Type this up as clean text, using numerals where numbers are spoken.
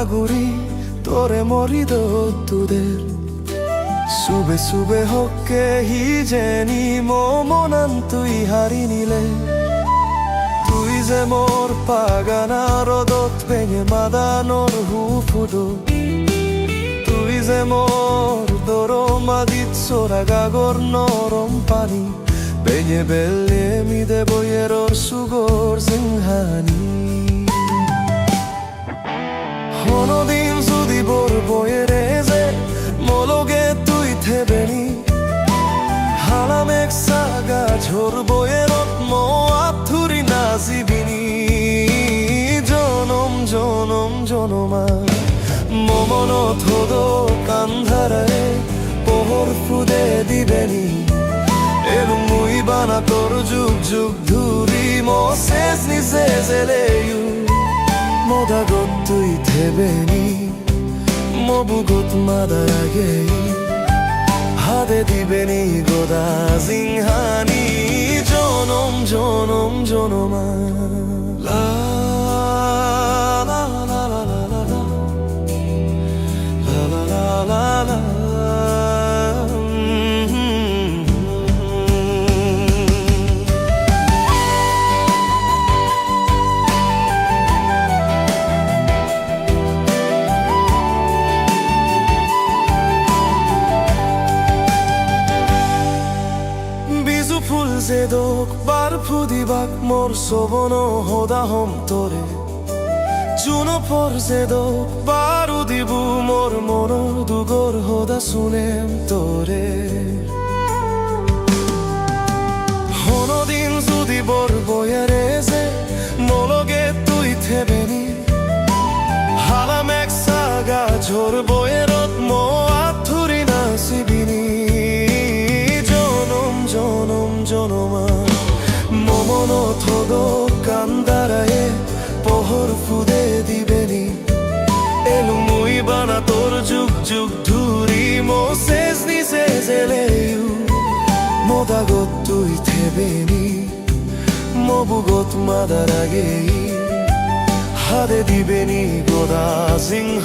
গুৰি তোৰে মৰিদ তুদের সুবে সুবে হকে হি জেনি মনান তুই হারি নিলে তুই যে মোর পাগানা রদত ভেঙে মাদানোর হুফুডো তুই যে মোর দরমাদিত সোরা গাগর নরম পানি ভেঙে বেলে মিদে বইয়েরর সুগর সিংহানি কোনদিন যদি বোর বইয়েরে যে মলগে তুই থেবেনি হালাম এক সাগা ঝোর বইয়েরত মথুরি নাজিবিনি জনম জনম জনমা মমনত হদ কান্ধারে পোহর ফুদে দিবেনি এলুম মুই বানা তোর যুগ যুগ ধুরি মসেস নিসে জেলেয়ু মোদাগত তুই থেবেনি মবুগত মাদারাগেই হাদে দিবেনি গোদা জিংহানি জনম জনম জনমা লা লা লা লা লা লা লা লা লা লা লা ফুল যে দোক বার ফুদিবাক মোর সবন হদা হম তোরে জুন পর যে দোক বারু দিবু মোর মন দুগর হদা শুনেম তোরে হনদিন যদি বর বয়ারে যে মলগে তুই থেবেনি হালাম এক সাগা ঝোর বয়েরত মথুরি নাচিবিনি জনমা মমনত হদ কান্দারায়ে পোহর ফুদে দিবেনি এলু মুই বানা তোর যুগ যুগ ধুরি মোসেস নিসে জেলেয়ু মোদাগত তুই থেবেনি মবুগত মাদারাগেই হাদে দিবেনি গোদা সিংহা